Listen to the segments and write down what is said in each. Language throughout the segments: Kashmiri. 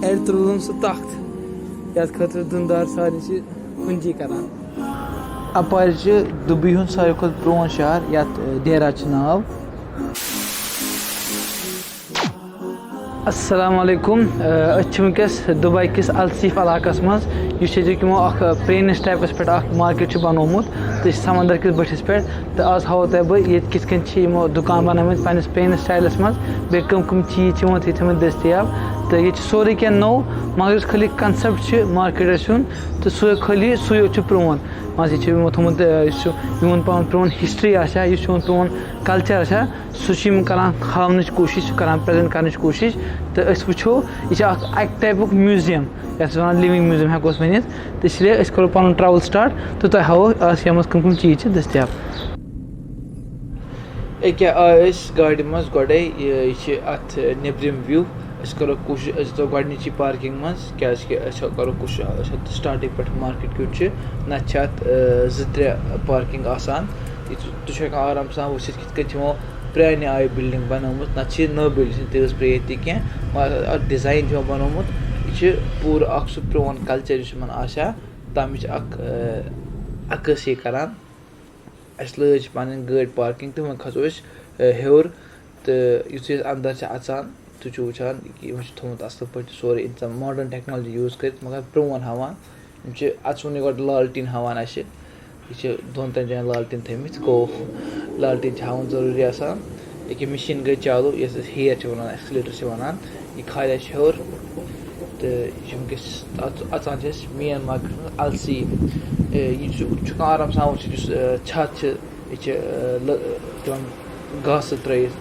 Ertuğrul'un su taxt. Yat xatır dindar sarısı kunji karan. Aparıcı Dubai'nin sarı kod pron şehir yat Deira nav. Assalamu alaikum. Açımkes Dubai kis Al-seef alaqas maz. Yüşecek ki mo ak prenis types pet ak market ç banomut. Te samandar kis batis pet. Te az havta bu yet kis kan çi mo dukan banamit panis prenis styles maz. Bekum kum çi ç mo titham destiyab. Te ye sori ken no magus khali concept ç market asun. Te su khali suyo ç pron. Maz ç mo thumut şu yun pan pron history aşa yun pron culture aşa sushim karan khavnıç koşiş karan present karnıç koşiş. तो अस वो यह टाइप म्यूजियम ये लिविंग म्यूजियम हेको वन तो इसलिए करो पन ट्रैवल स्टार्ट तो तुम हावो ये कम कम चीज़ दस्तियाब क्या गाड़ी मज गए अत नब्रिम व्यू करो कोशिश गची पार्किंग मज क्या करो कोशिश स्टार्टिंग पे मार्केट क्यूट ना त्रे पार्किंग आसान तुम आराम सान वसित कितमो प्राने आय बिल्डिंग बनोमुत ना नव बिल्डिंग तीस प्रेत क्या डिजाइन बनोमुत यह पूर सह प्रोन कल्चर आशा तमिच अक्सी करान अस लज पन गाड़ी पार्किंग तो वो खसो हेर तो युथ अंदर अचान तुम वुचान थोमुत असल पे सोरे इंसान मॉडर्न टेक्नोलॉजी यूज कर मगर प्रोन हावान अचुन गो लालटीन हावान यह दोन तीन जान लालटीन थमित गो लालटीन हावन जरूरी आसान ये मशीन गई चालू ये हेयर वन एक्सलेटर वन यह खाया हेर तो वनकस अचान मेन मार्केट Al-seef यह आराम सान वो छत यह तम घास त्रित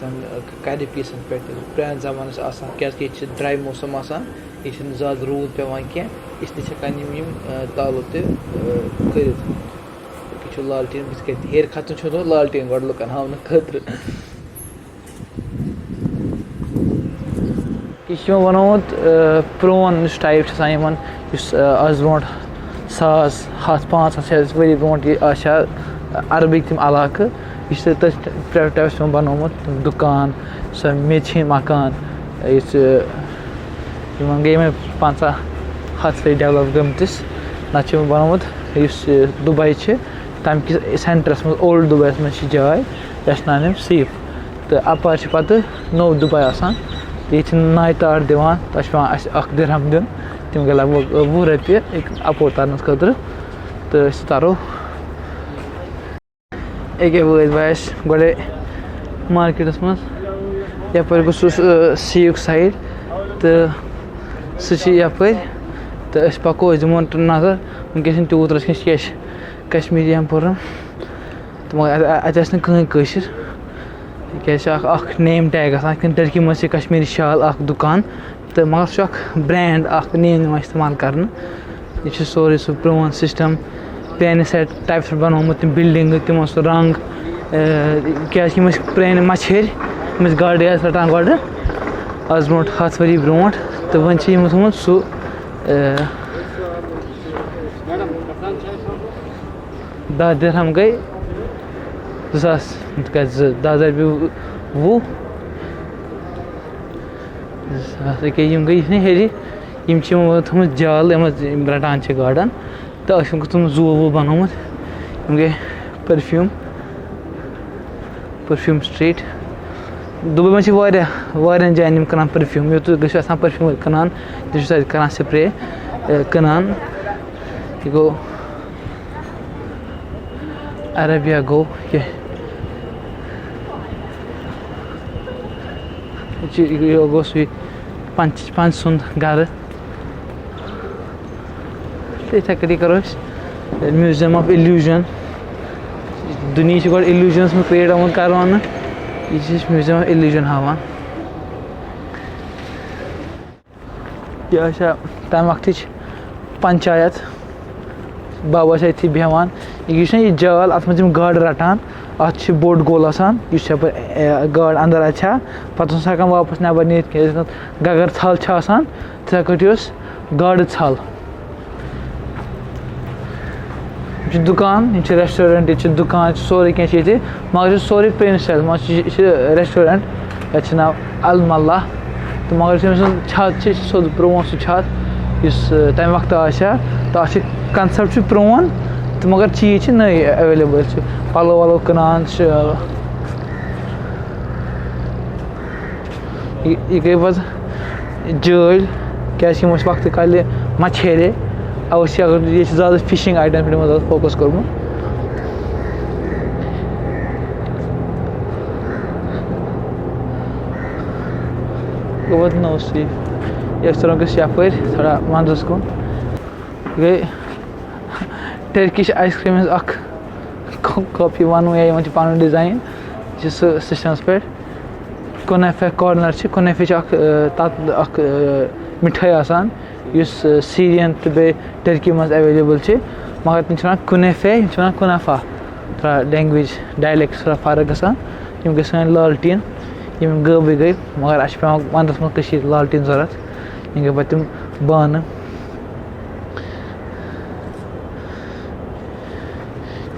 तम कद पीसन पे प्रान जमानस क्या ड्राई मौसम आसान यह ज्यादा रूद पेवान क्या इसलिए तालु कर लालटीन बस हेर खतन लालटीन गो लुकन हावन खतर यह वनोमुत प्रोन टाइप आज ब्रो 100-500 वरी ब्रो अरबिक तम इलाक यह टाइप्स बनोमुत दुकान सो मेज मकान गई मे 50-100 डेवलप गमतिस ना बनोमुत दुबई तम कि सेंटरस मज ओल्ड दुबई मज जाए यह नाम सेफ तो अपार पे नो दुबई आसान ये नाय तार दिवान तक पे दिरहम दिन तम गई लग भग 20 रपये अपोर तरन खतर तो तारो ये वस गए मार्केटस मज यप गो सीक साइड तो सह यपर तो पको दिमो नजर वनकस तूत रस कश्मीरी हम पुर तो मगर अतशर क्या नेम टैग आसान टर्की मज कश्मीरी शाल दुकान तो मगर ब्रांड नेम इस्तेमाल कर यह सोरे सह प्रोन सिस्टम प्राने सेट टाइप्स बनोमुत तम बिल्डिंग तमो सह रंग क्या प्रान मछर गाड़ी रटान गो आज ब्रो 100 वरी ब्रो तो वन थोमुत सह 10 दिरहम गई 2000 10 रपये 20 गई हेरी थोमुत जाल रटान गाड़न तो थोमुत जू वो बनोमुत गई परफ्यूम स्ट्रीट दुबई मज जान कनान परफ्यूम यो गो परफ्यूम कनान करान स्प्रे कनान यह गो अरबिया गो ये गो सह पंच सुंद घर इथे कटी करो म्यूजियम ऑफ इल्यूजन दुनिया गो इल्यूजन्स में क्रिएट आमत करवान यह म्यूजियम ऑफ इल्यूजन हावान यह तम वक्त पंचायत बाबा ये बेहान यह जाल अत मज गाड़ रटान अत बोड़ गोल आसान गाड़ अंदर अच्छा पत् हेकान वापस नबर नीत गगर थल आसान तथ कटी गाड़ थल दुकान रेस्टोरेंट ये दुकान सोरे क्या मगर सोरे प्रेन स्टाइल रेस्टोरेंट ये नाव अल-मल्ला तो मगर छत सोद प्रोन सह छत तम वक्त तो कंसेप्ट प्रोन तो मगर चीज नई एवेलेबल पलो वलो कनान यह गई पे जल क्या वक्त कल मछेरे अवश्य अगर ये ज़्यादा फिशिंग आइटम पे फोकस कर्मुत गो नो सी एक तरह यप थोड़ा मंदस कुन गई टर्किश आइसक्रीम कॉपी वन या पन डिजाइन सिस्टम्स पे कुनेफे कॉर्नर कुनेफे मिठाई आसान सीरियन तो बे टर्की मज एवेलेबल मगर तुम कुनेफे कुनाफा थोड़ा लैंग्वेज डायलेक्ट थोड़ा फर्क गसान गई सन लालटीन गई गई मगर पे वंदस मज लालटीन जरूरत गई पे तम बान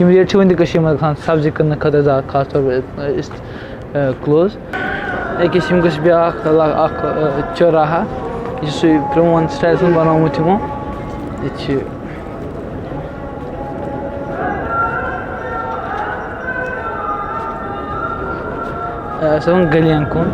रेट वन मज ग सब्जी क्न खत खास तौर पर क्लोज अकिस ब्या चौराहा यह प्रोन स्टाइल बनोमुत यमो गलियन कुन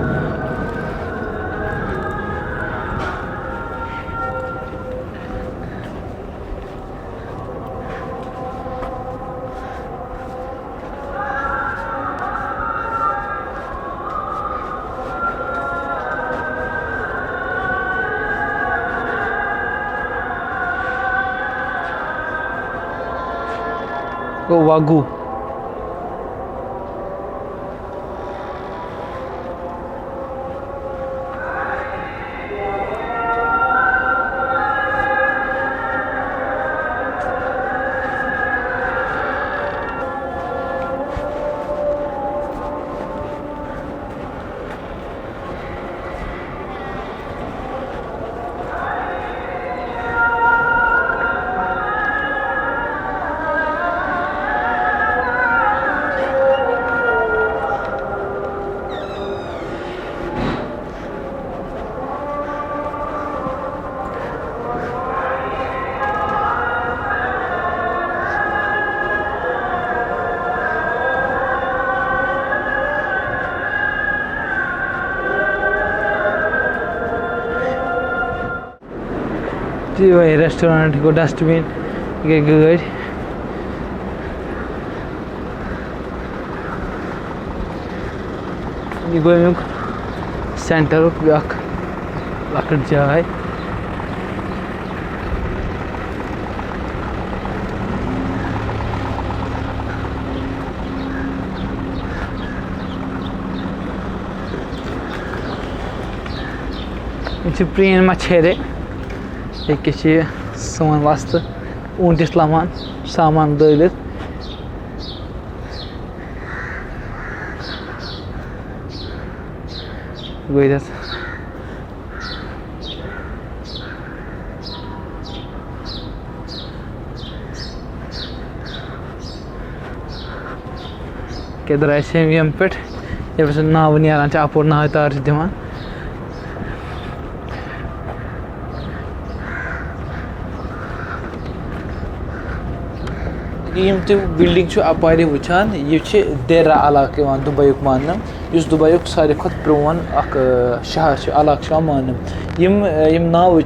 वागू वही रेस्टोरेंट को डस्टबिन गई गाड़ी यह गो अमुक सेंटर लकट जाए प्रेन मछेरे एक सोन वस्त ऊंटिस लमान सामान दलित गई क्या द्राय यम पे नाव नान अपोर नाव तार दिवान यम तुम बिल्डिंग अपारे वुचान यह देरा इलाक दुबई मान दुबई सारे खुद प्रोन शहर इलाक मान यम नाव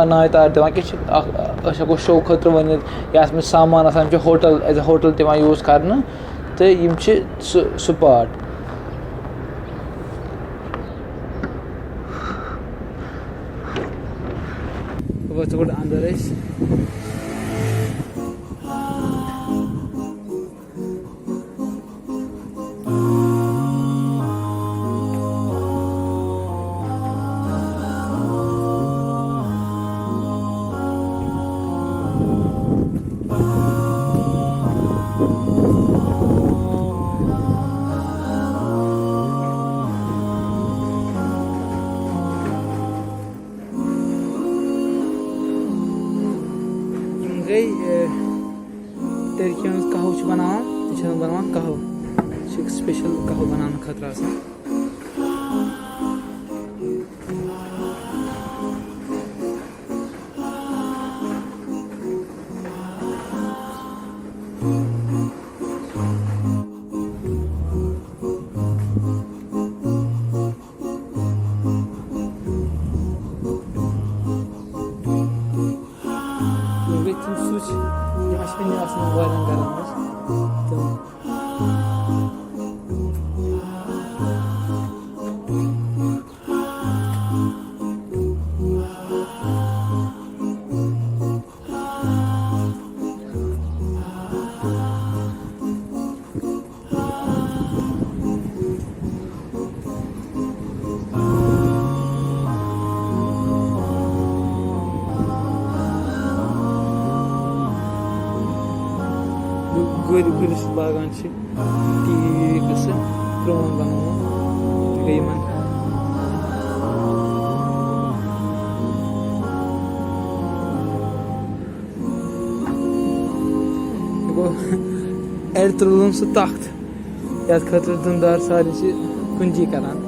नाव तार दिवान क्या हको शो खुद वन ये सामान होटल एज ए होटल दिवान यूज कर तो यम स्पॉट अंदर टर्की कहव बनान कहव स्पेशल कहव बनाने खतर gürüs lagan टी कысы प्रमाण बनाउनु गइमन Ertuğrul'un su taxt. Yat katır dındar sadece kunci karan.